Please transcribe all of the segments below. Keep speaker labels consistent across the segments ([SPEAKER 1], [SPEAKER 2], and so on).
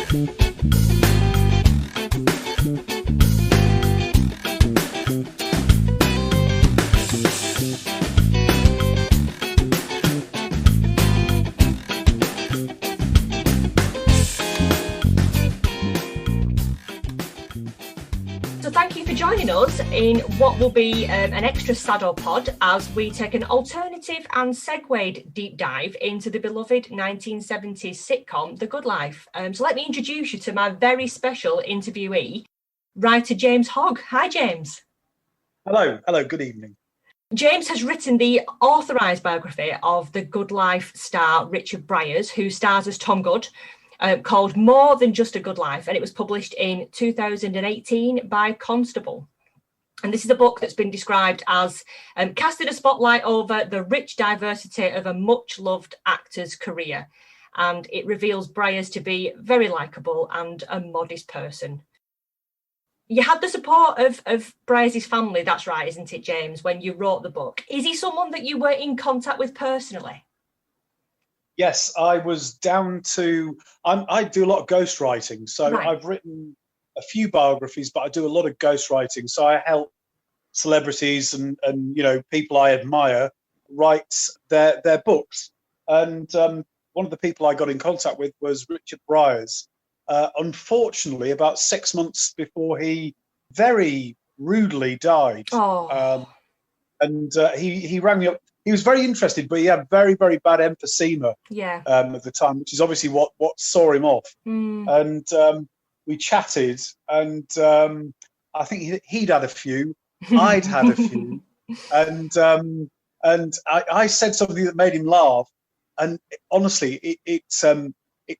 [SPEAKER 1] Thank you for joining us in what will be an extra saddle pod as we take an alternative and segued deep dive into the beloved 1970s sitcom The Good Life. So let me introduce you to my very special interviewee, writer James Hogg. Hi, James.
[SPEAKER 2] Hello, good evening.
[SPEAKER 1] James has written the authorised biography of The Good Life star Richard Briers, who stars as Tom Good, called More Than Just a Good Life, and it was published in 2018 by Constable. And this is a book that's been described as casting a spotlight over the rich diversity of a much-loved actor's career. And it reveals Briers to be very likeable and a modest person. You had the support of Briers' family, that's right, isn't it, James, when you wrote the book? Is he someone that you were in contact with personally?
[SPEAKER 2] Yes, I was down to, I do a lot of ghostwriting. So right. I've written a few biographies, but I do a lot of ghostwriting. So I help celebrities and people I admire write their books. And one of the people I got in contact with was Richard Briers. Unfortunately, about 6 months before he very rudely died. He rang me up. He was very interested, but he had very, very bad emphysema at the time, which is obviously what saw him off. And we chatted, and I think he'd had a few, I'd had a few, and I said something that made him laugh. And honestly, it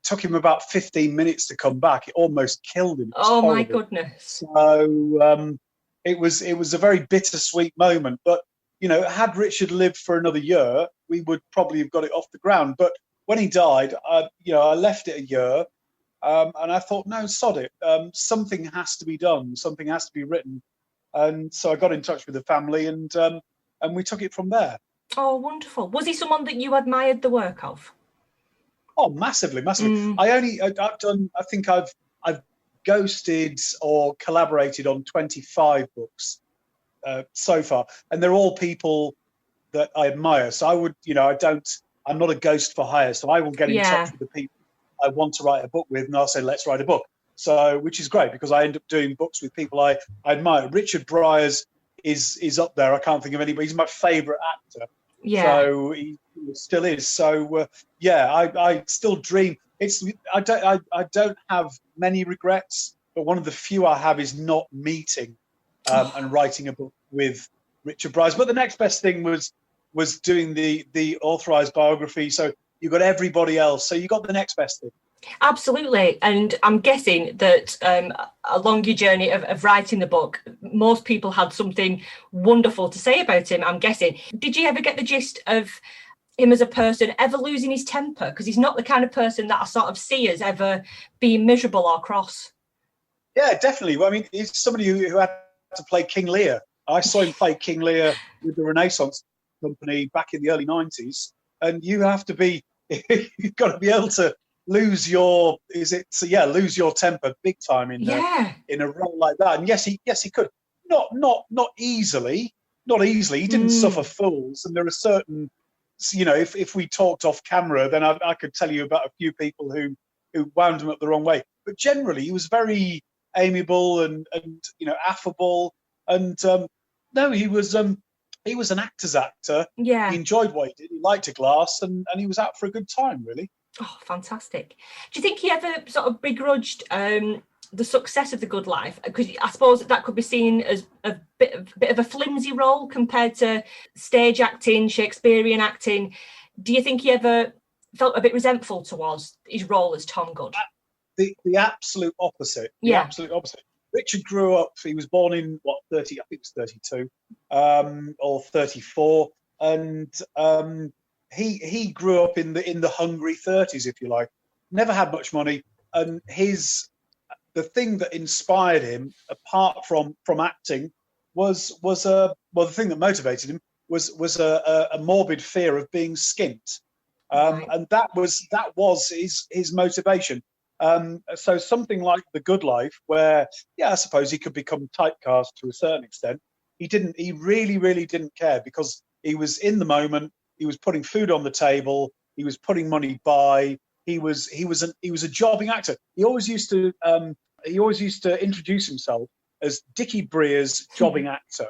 [SPEAKER 2] took him about 15 minutes to come back. It almost killed him.
[SPEAKER 1] Oh, horrible. My goodness!
[SPEAKER 2] So it was a very bittersweet moment, but. Had Richard lived for another year, we would probably have got it off the ground. But when he died, I left it a year, and I thought, no, sod it. Something has to be done. Something has to be written. And so I got in touch with the family, and we took it from there.
[SPEAKER 1] Oh, wonderful. Was he someone that you admired the work of?
[SPEAKER 2] Oh, massively. I think I've ghosted or collaborated on 25 books. So far, and they're all people that I admire. So I would, I'm not a ghost for hire. So I will get in touch with the people I want to write a book with, and I'll say, let's write a book. So, which is great because I end up doing books with people I admire. Richard Briers is up there. I can't think of anybody. He's my favourite actor. Yeah. So he still is. So I still dream. I don't have many regrets, but one of the few I have is not meeting. And writing a book with Richard Briers. But the next best thing was doing the authorised biography. So you got everybody else. So you got the next best thing.
[SPEAKER 1] Absolutely. And I'm guessing that along your journey of writing the book, most people had something wonderful to say about him, I'm guessing. Did you ever get the gist of him as a person ever losing his temper? Because he's not the kind of person that I sort of see as ever being miserable or cross.
[SPEAKER 2] Yeah, definitely. Well, I mean, he's somebody who had to play King Lear. I saw him play King Lear with the Renaissance Company back in the early 90s, and you have to be, you've got to be able to lose your temper big time in a role like that. And yes, he could. Not easily. He didn't suffer fools, and there are certain, if we talked off camera, then I could tell you about a few people who wound him up the wrong way. But generally, he was very amiable and affable, and he was an actor's actor. He enjoyed what he did. He liked a glass, and he was out for a good time, really.
[SPEAKER 1] Oh, fantastic. Do you think he ever sort of begrudged the success of The Good Life? Because I suppose that could be seen as a bit of a flimsy role compared to stage acting, Shakespearean acting. Do you think he ever felt a bit resentful towards his role as Tom Good?
[SPEAKER 2] The absolute opposite. The absolute opposite. Richard grew up, he was born in, 30, I think it was 32, or 34. And he grew up in the hungry 30s, if you like. Never had much money. And the thing that inspired him, apart from acting, was the thing that motivated him was a morbid fear of being skint. And that was his motivation. So something like The Good Life, where, I suppose he could become typecast to a certain extent. He really, really didn't care, because he was in the moment. He was putting food on the table. He was putting money by. He was a jobbing actor. He always used to introduce himself as Dicky Briers, jobbing actor,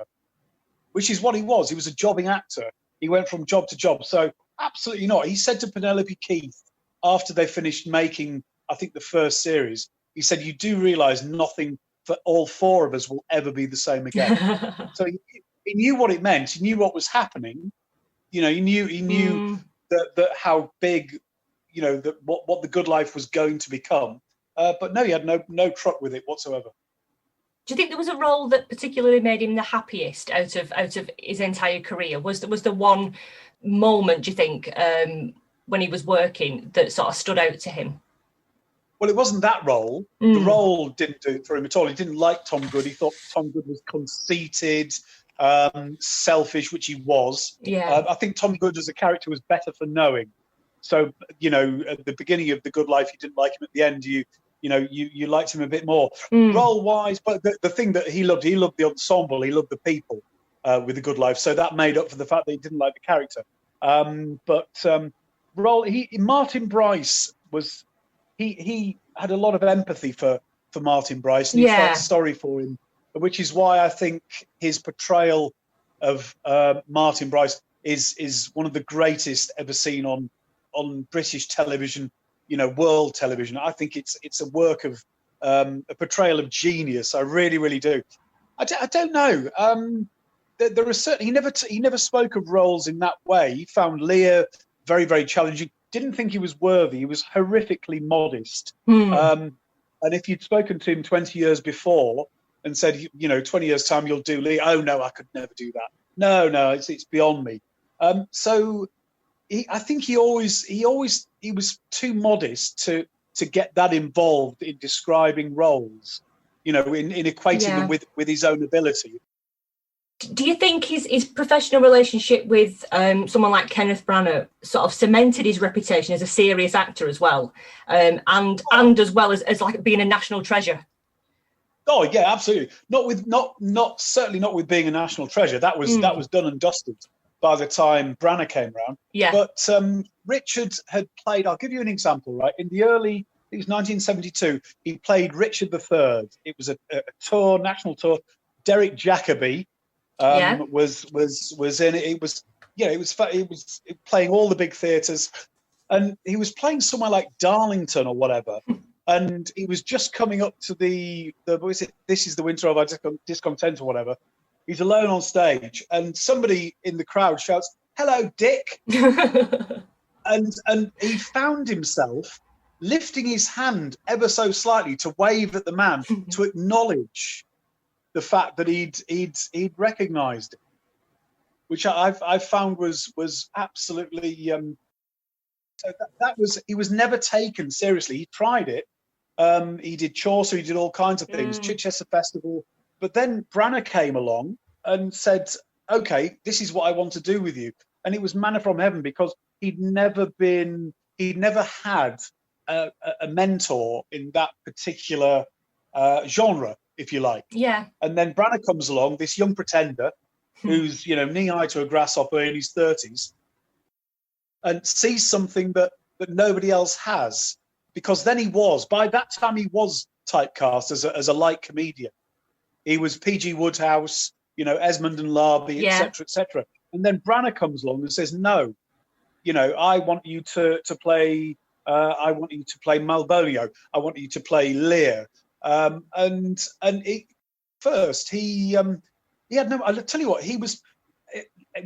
[SPEAKER 2] which is what he was. He was a jobbing actor. He went from job to job. So absolutely not. He said to Penelope Keith after they finished making, I think, the first series, he said, "You do realise nothing for all four of us will ever be the same again." So he knew what it meant. He knew what was happening. He knew that how big, that what The Good Life was going to become. But no, he had no truck with it whatsoever.
[SPEAKER 1] Do you think there was a role that particularly made him the happiest out of his entire career? Was there one moment, do you think, when he was working, that sort of stood out to him?
[SPEAKER 2] Well, it wasn't that role. The role didn't do it for him at all. He didn't like Tom Good. He thought Tom Good was conceited, selfish, which he was.
[SPEAKER 1] Yeah.
[SPEAKER 2] I think Tom Good as a character was better for knowing. So, at the beginning of The Good Life, you didn't like him. At the end, you liked him a bit more. Role-wise, but the thing that he loved the ensemble. He loved the people with The Good Life. So that made up for the fact that he didn't like the character. Martin Brice was... He had a lot of empathy for Martin Brice, and he felt sorry for him, which is why I think his portrayal of Martin Brice is one of the greatest ever seen on British television, world television. I think it's a work of a portrayal of genius. I really, really do. I don't know. There are certain he never spoke of roles in that way. He found Lear very, very challenging. Didn't think he was worthy. He was horrifically modest. And if you'd spoken to him 20 years before and said, 20 years time you'll do Lee, oh no, I could never do that. No, it's beyond me. So I think he was too modest to get that involved in describing roles, in equating them with his own ability.
[SPEAKER 1] Do you think his professional relationship with someone like Kenneth Branagh sort of cemented his reputation as a serious actor as well, and as well as like being a national treasure?
[SPEAKER 2] Oh yeah, absolutely. Certainly not with being a national treasure. That was done and dusted by the time Branagh came around. Yeah. But Richard had played. I'll give you an example. Right in the early, it was 1972. He played Richard III. It was a tour, national tour. Derek Jacobi. Was in it. It was playing all the big theatres, and he was playing somewhere like Darlington or whatever, and he was just coming up to the This Is the Winter of Our Discontent or whatever. He's alone on stage, and somebody in the crowd shouts, "Hello, Dick!" and he found himself lifting his hand ever so slightly to wave at the man to acknowledge the fact that he'd recognised it, which I found was absolutely. So that was, he was never taken seriously. He tried it. He did Chaucer. He did all kinds of things. Chichester Festival. But then Branagh came along and said, "Okay, this is what I want to do with you." And it was manna from heaven, because he'd never had a mentor in that particular genre, if you like. Yeah. And then Branagh comes along, this young pretender who's, knee-high to a grasshopper in his 30s, and sees something that nobody else has. Because then by that time he was typecast as a light comedian. He was P.G. Wodehouse, Esmond and Larby, etc., etc. And then Branagh comes along and says, "No, I want you to play. I want you to play Malvolio. I want you to play Lear." First he had no. I'll tell you what, he was.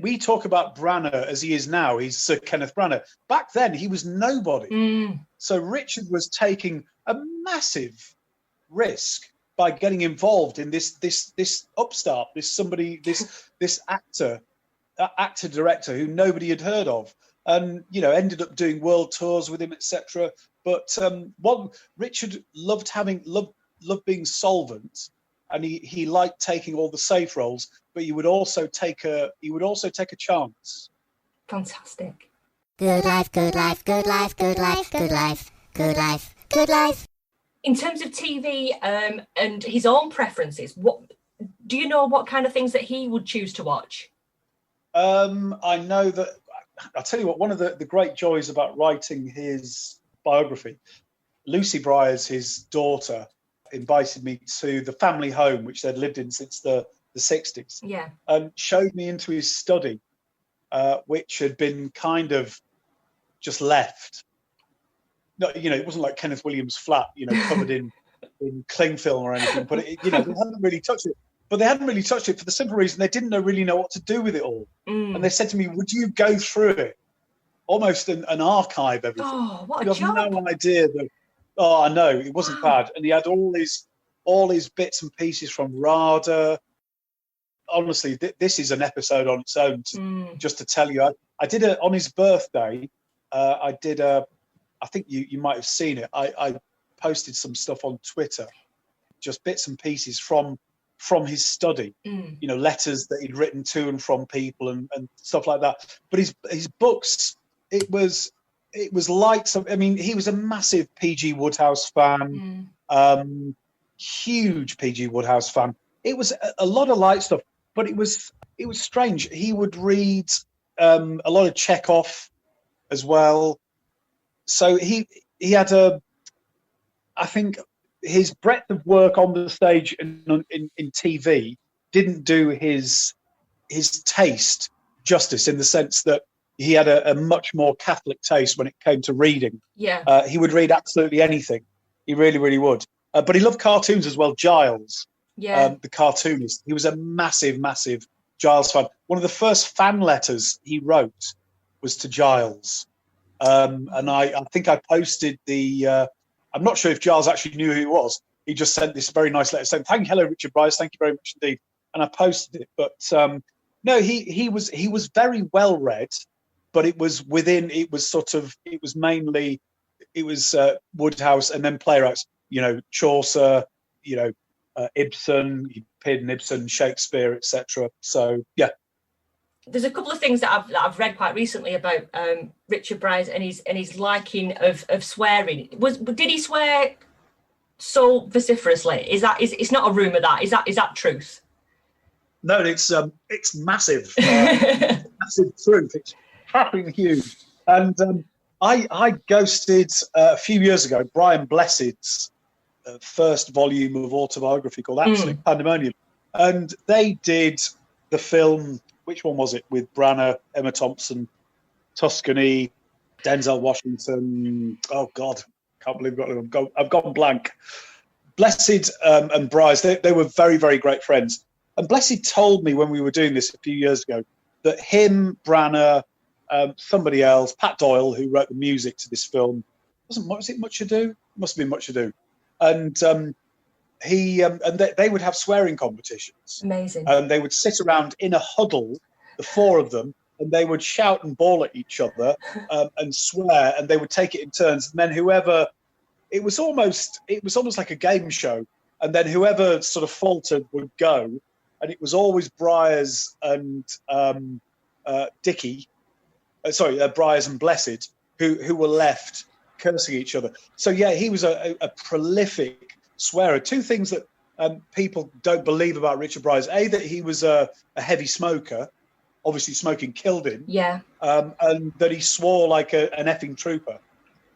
[SPEAKER 2] We talk about Branagh as he is now. He's Sir Kenneth Branagh. Back then, he was nobody. So Richard was taking a massive risk by getting involved in this upstart, this actor director who nobody had heard of, and ended up doing world tours with him, etc. But Richard loved being solvent, and he liked taking all the safe roles, but he would also take a chance.
[SPEAKER 1] Fantastic.
[SPEAKER 3] Good life, good life, good life, good life, good life, good life, good life.
[SPEAKER 1] In terms of TV and his own preferences, what do you know? What kind of things that he would choose to watch?
[SPEAKER 2] I know that. I'll tell you what. One of the great joys about writing his biography, Lucy Briers, his daughter, invited me to the family home which they'd lived in since the 60s.
[SPEAKER 1] Yeah.
[SPEAKER 2] And showed me into his study, which had been kind of just left. No, it wasn't like Kenneth Williams' flat, covered in cling film or anything. But they hadn't really touched it. But they hadn't really touched it for the simple reason they didn't really know what to do with it all. And they said to me, "Would you go through it, almost an archive, everything?"
[SPEAKER 1] Oh, what a
[SPEAKER 2] you
[SPEAKER 1] job!
[SPEAKER 2] have no idea that. Oh, I know, it wasn't bad, and he had all his bits and pieces from RADA. Honestly, this is an episode on its own. Just to tell you, I did on his birthday. I did a. I think you might have seen it. I posted some stuff on Twitter, just bits and pieces from his study. Letters that he'd written to and from people and stuff like that. But his books, it was like some. I mean, he was a massive P.G. Wodehouse fan. Huge P.G. Wodehouse fan. It was a lot of light stuff, but it was strange. He would read a lot of Chekhov as well. So he had I think his breadth of work on the stage and in TV didn't do his taste justice, in the sense that he had a much more Catholic taste when it came to reading.
[SPEAKER 1] Yeah.
[SPEAKER 2] He would read absolutely anything. He really, really would. But he loved cartoons as well. Giles, the cartoonist, he was a massive, massive Giles fan. One of the first fan letters he wrote was to Giles. And I think I posted I'm not sure if Giles actually knew who he was. He just sent this very nice letter saying, "Hello, Richard Briers. Thank you very much indeed." And I posted it. But no, he was very well read, but it was mainly Wodehouse and then playwrights. Chaucer, Ibsen, he appeared in Ibsen, Shakespeare, etc. So yeah.
[SPEAKER 1] There's a couple of things that I've read quite recently about Richard Briers and his liking of swearing. Did he swear so vociferously? It's not a rumour that is that truth?
[SPEAKER 2] No, it's massive, massive truth. It's fucking huge. And I ghosted a few years ago Brian Blessed's first volume of autobiography called Absolute Pandemonium, and they did the film. Which one was it? With Branagh, Emma Thompson, Tuscany, Denzel Washington. Oh God, can't believe I've gone blank. Blessed and Briers, they were very, very great friends. And Blessed told me when we were doing this a few years ago that him, Branagh, somebody else, Pat Doyle, who wrote the music to this film, was it Much Ado? Must have been Much Ado. And they would have swearing competitions.
[SPEAKER 1] Amazing.
[SPEAKER 2] And they would sit around in a huddle, the four of them, and they would shout and bawl at each other and swear, and they would take it in turns. And then it was almost like a game show. And then whoever sort of faltered would go, and it was always Briers and Dicky, Briers and Blessed, who were left cursing each other. So yeah, he was a prolific swearer. Two things that people don't believe about Richard Briers: A, that he was a heavy smoker, obviously smoking killed him, and that he swore like an effing trooper.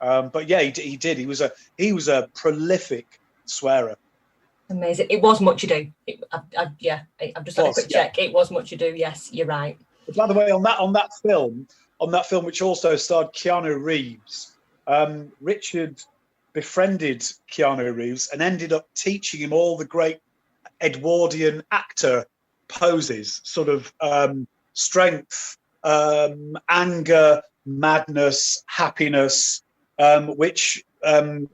[SPEAKER 2] But yeah, he did. He was a prolific swearer.
[SPEAKER 1] Amazing. It was Much Ado. I've just had a quick check. It was Much Ado. Yes, you're right.
[SPEAKER 2] But by the way, on that film, which also starred Keanu Reeves, Richard befriended Keanu Reeves and ended up teaching him all the great Edwardian actor poses, sort of strength, anger, madness, happiness, which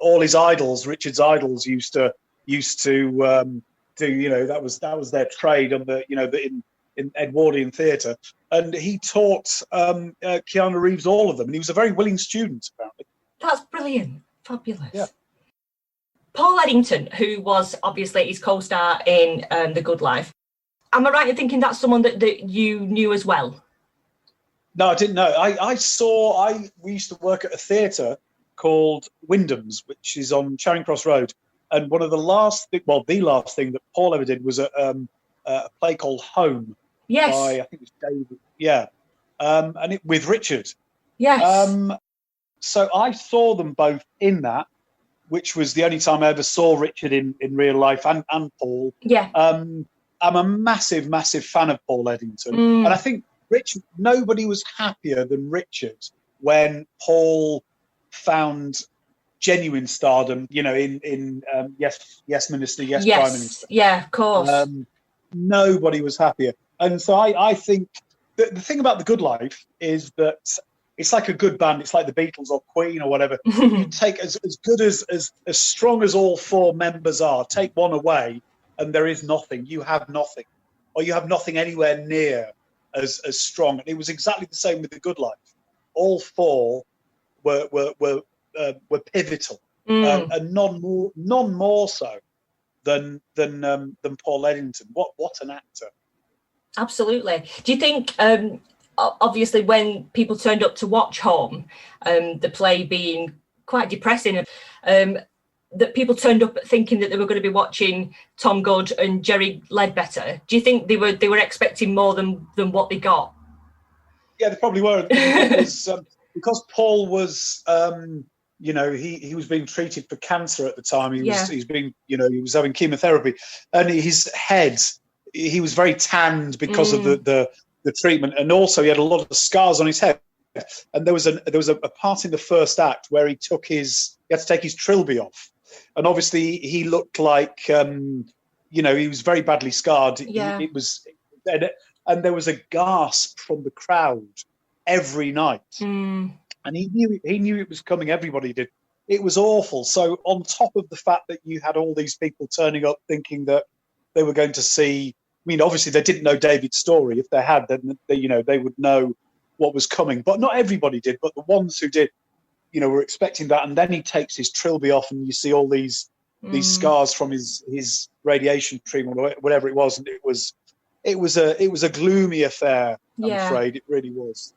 [SPEAKER 2] all his idols, Richard's idols, used to do. That was their trade on in Edwardian theatre, and he taught Keanu Reeves all of them, and he was a very willing student, apparently.
[SPEAKER 1] That's brilliant. Fabulous.
[SPEAKER 2] Yeah.
[SPEAKER 1] Paul Eddington, who was obviously his co-star in The Good Life. Am I right in thinking that's someone that you knew as well?
[SPEAKER 2] No, I didn't know. We used to work at a theatre called Wyndham's, which is on Charing Cross Road, And one of the last thing that Paul ever did was a play called Home.
[SPEAKER 1] Yes.
[SPEAKER 2] By, I think it's David. Yeah. And with Richard.
[SPEAKER 1] Yes.
[SPEAKER 2] So I saw them both in that, which was the only time I ever saw Richard in real life, and Paul.
[SPEAKER 1] Yeah.
[SPEAKER 2] I'm a massive, massive fan of Paul Eddington. And I think nobody was happier than Richard when Paul found genuine stardom, in Yes Minister, Yes Prime Minister.
[SPEAKER 1] Yeah, of course.
[SPEAKER 2] Nobody was happier. And so I think the thing about The Good Life is that it's like a good band. It's like the Beatles or Queen or whatever. You take as good as strong as all four members are, take one away and there is nothing. You have nothing, or you have nothing anywhere near as strong. And it was exactly the same with The Good Life. All four were pivotal, and none more so than Paul Eddington. What an actor!
[SPEAKER 1] Absolutely. Do you think, obviously, when people turned up to watch Home, the play being quite depressing, that people turned up thinking that they were going to be watching Tom Good and Jerry Ledbetter? Do you think they were expecting more than what they got?
[SPEAKER 2] Yeah, they probably were. It was, because Paul was, he was being treated for cancer at the time. He was having chemotherapy, and his head, he was very tanned because of the treatment, and also he had a lot of scars on his head. And there was a part in the first act where he had to take his trilby off, and obviously he looked like he was very badly scarred.
[SPEAKER 1] Yeah.
[SPEAKER 2] And there was a gasp from the crowd every night, and he knew it was coming. Everybody did. It was awful. So on top of the fact that you had all these people turning up thinking that they were going to see, I mean, obviously they didn't know David's story. If they had, then they would know what was coming. But not everybody did. But the ones who did, were expecting that. And then he takes his trilby off, and you see all these scars from his radiation treatment or whatever it was, and it was a gloomy affair. I'm afraid it really was.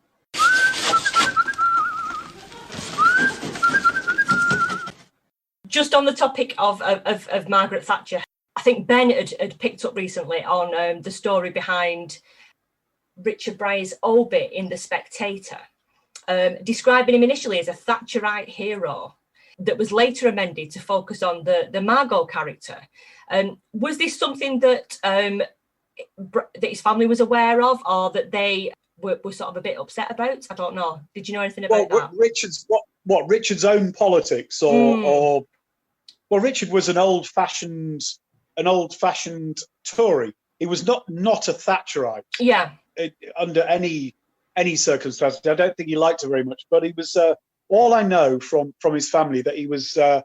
[SPEAKER 1] Just on the topic of Margaret Thatcher, I think Ben had picked up recently on the story behind Richard Briers' obit in The Spectator, describing him initially as a Thatcherite hero that was later amended to focus on the Margot character. Was this something that his family was aware of, or that they were sort of a bit upset about? I don't know. Did you know anything about that?
[SPEAKER 2] Richard's own politics, or Richard was an old-fashioned Tory. He was not a Thatcherite. Yeah. Under any circumstances. I don't think he liked her very much, but he was. All I know from his family that he was, an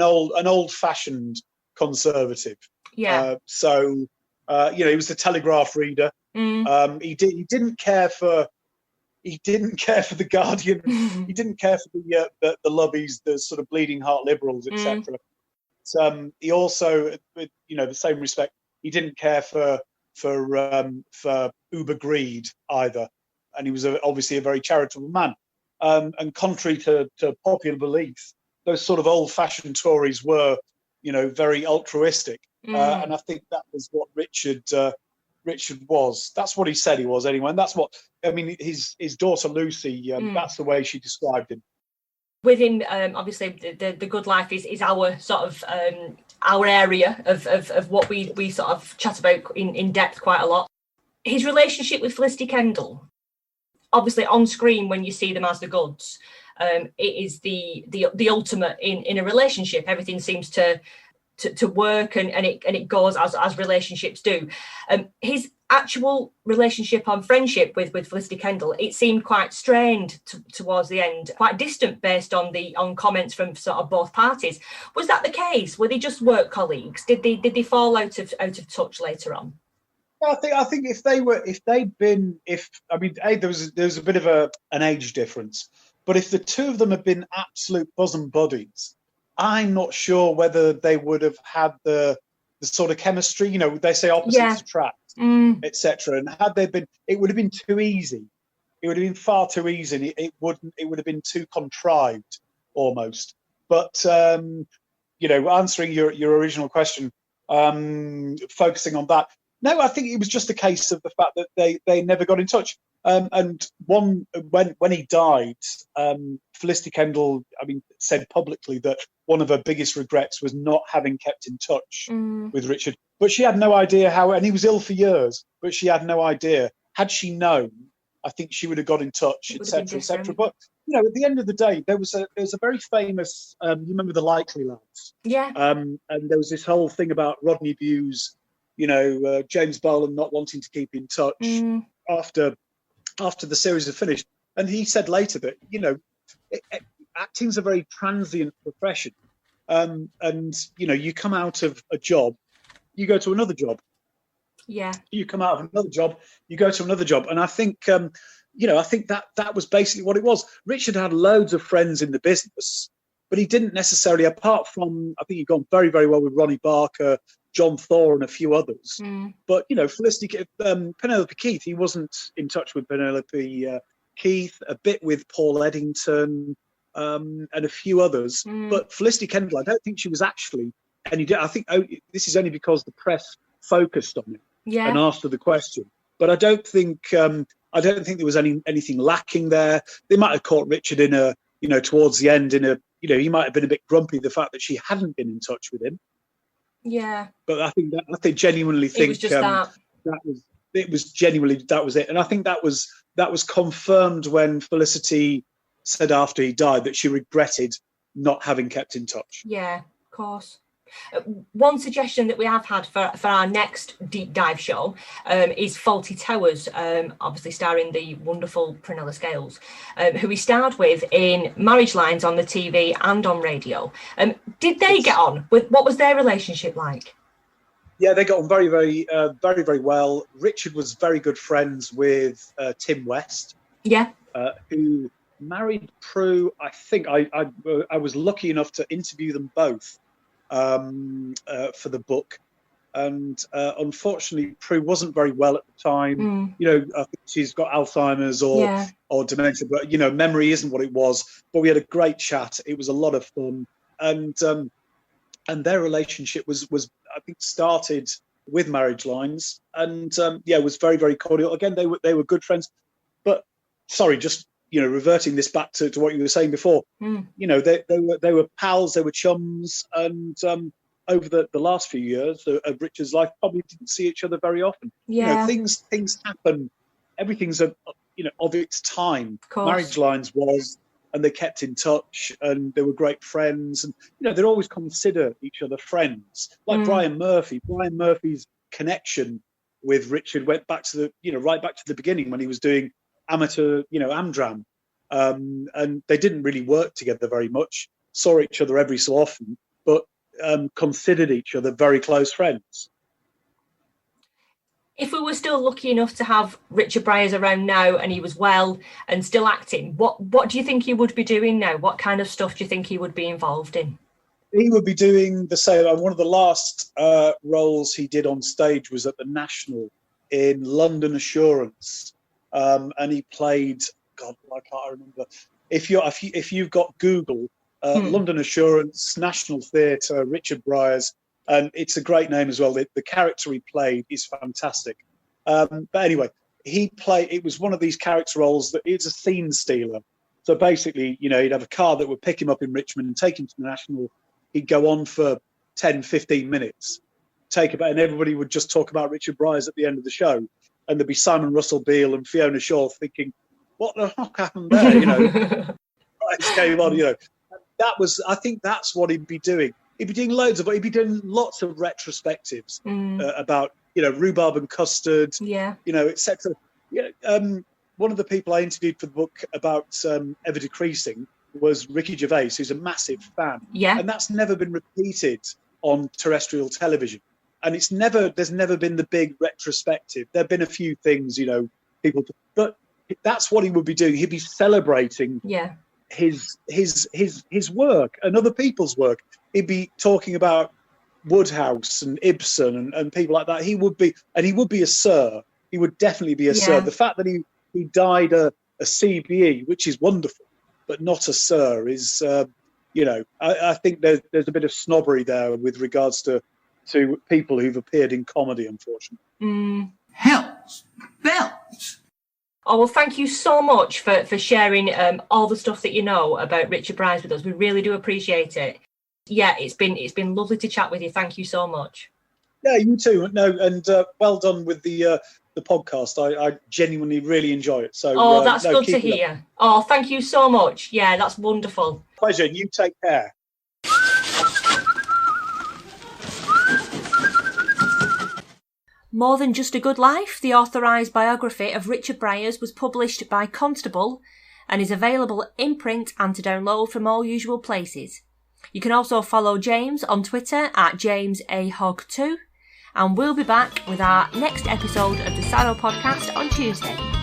[SPEAKER 2] old-fashioned conservative. Yeah. He was the Telegraph reader. He didn't care for the Guardian. He didn't care for the lobbies, the sort of bleeding heart liberals, etc. He also, the same respect, he didn't care for uber greed either, and he was obviously a very charitable man. And contrary to popular belief, those sort of old-fashioned Tories were, very altruistic. And I think that was what Richard was. That's what he said he was anyway. And that's what, his daughter Lucy, that's the way she described him.
[SPEAKER 1] With him, obviously, the Good Life is our sort of our area of what we sort of chat about in depth quite a lot. His relationship with Felicity Kendall, obviously on screen when you see them as the Goods, it is the ultimate in a relationship. Everything seems to work and it goes as relationships do. His actual relationship on friendship with Felicity Kendall, it seemed quite strained towards the end, quite distant based on comments from sort of both parties. Was that the case? Were they just work colleagues? Did they fall out of touch later on?
[SPEAKER 2] I think there was a bit of an age difference, but if the two of them had been absolute bosom buddies, I'm not sure whether they would have had the sort of chemistry. They say opposites attract, etc. And had they been, it would have been too easy. It would have been far too easy. It would have been too contrived almost. But answering your original question, focusing on that. No, I think it was just a case of the fact that they never got in touch. And when he died, Felicity Kendall, said publicly that one of her biggest regrets was not having kept in touch with Richard. But she had no idea how, and he was ill for years, but she had no idea. Had she known, I think she would have got in touch, etc., etc. But at the end of the day, there was a very famous. You remember the Likely Lads?
[SPEAKER 1] Yeah.
[SPEAKER 2] And there was this whole thing about Rodney Bewes, James Boland not wanting to keep in touch after the series had finished, and he said later that acting's a very transient profession, and you come out of a job, you go to another job.
[SPEAKER 1] Yeah.
[SPEAKER 2] You come out of another job, you go to another job. And I think, I think that was basically what it was. Richard had loads of friends in the business, but he didn't necessarily, apart from, I think he'd gone very, very well with Ronnie Barker, John Thor, and a few others. But, Felicity, Penelope Keith, he wasn't in touch with Penelope Keith, a bit with Paul Eddington, and a few others. But Felicity Kendall, I don't think she was actually I think this is only because the press focused on it and asked her the question. But I don't think there was anything lacking there. They might have caught Richard in towards the end he might have been a bit grumpy the fact that she hadn't been in touch with him.
[SPEAKER 1] Yeah.
[SPEAKER 2] But I genuinely think
[SPEAKER 1] it was just
[SPEAKER 2] that was it. And I think that was confirmed when Felicity said after he died that she regretted not having kept in touch.
[SPEAKER 1] Yeah, of course. One suggestion that we have had for our next deep dive show is Faulty Towers, obviously starring the wonderful Prunella Scales, who we starred with in Marriage Lines on the TV and on radio. Did they get on? What was their relationship like?
[SPEAKER 2] Yeah, they got on very, very, very, very well. Richard was very good friends with Tim West.
[SPEAKER 1] Yeah.
[SPEAKER 2] Who married Prue. I think I was lucky enough to interview them both for the book, and unfortunately Prue wasn't very well at the time. I think she's got Alzheimer's or dementia, but memory isn't what it was. But we had a great chat. It was a lot of fun, and their relationship was I think started with Marriage Lines, and was very, very cordial. Again, they were good friends. But sorry, just reverting this back to what you were saying before, they were pals, they were chums, and over the last few years of Richard's life, probably didn't see each other very often. Things happen. Everything's of its time. Marriage Lines was, and they kept in touch, and they were great friends, and they'd always consider each other friends. Like Brian Murphy. Brian Murphy's connection with Richard went back to right back to the beginning when he was doing amateur, Amdram, and they didn't really work together very much, saw each other every so often, but considered each other very close friends.
[SPEAKER 1] If we were still lucky enough to have Richard Briers around now and he was well and still acting, what do you think he would be doing now? What kind of stuff do you think he would be involved in?
[SPEAKER 2] He would be doing the same. One of the last roles he did on stage was at the National in London Assurance. And he played, God, I can't remember. If you've got Google, London Assurance, National Theatre, Richard Briers, and it's a great name as well. The character he played is fantastic. But anyway, it was one of these character roles that it's a scene stealer. So basically, he'd have a car that would pick him up in Richmond and take him to the National. He'd go on for 10, 15 minutes, and everybody would just talk about Richard Briers at the end of the show. And there'd be Simon Russell Beale and Fiona Shaw thinking, what the fuck happened there? Came on, I think that's what he'd be doing. He'd be doing he'd be doing lots of retrospectives about, rhubarb and custard, etc. One of the people I interviewed for the book about Ever Decreasing was Ricky Gervais, who's a massive fan.
[SPEAKER 1] Yeah.
[SPEAKER 2] And that's never been repeated on terrestrial television. And there's never been the big retrospective. There've been a few things, but that's what he would be doing. He'd be celebrating his work and other people's work. He'd be talking about Woodhouse and Ibsen and people like that. He would be a Sir. He would definitely be a Sir. The fact that he died a CBE, which is wonderful, but not a Sir, is I think there's a bit of snobbery there with regards to people who've appeared in comedy, unfortunately.
[SPEAKER 3] Hells bells.
[SPEAKER 1] Oh, well, thank you so much for sharing all the stuff that you know about Richard Briers with us. We really do appreciate it. Yeah, it's been lovely to chat with you. Thank you so much.
[SPEAKER 2] Yeah, you too. No, and well done with the podcast. I genuinely really enjoy it. So
[SPEAKER 1] that's good to hear. Oh, thank you so much. Yeah, that's wonderful.
[SPEAKER 2] Pleasure. You take care.
[SPEAKER 1] More Than Just a Good Life, the authorised biography of Richard Briers, was published by Constable and is available in print and to download from all usual places. You can also follow James on Twitter at JamesAHogg2, and we'll be back with our next episode of the Sado podcast on Tuesday.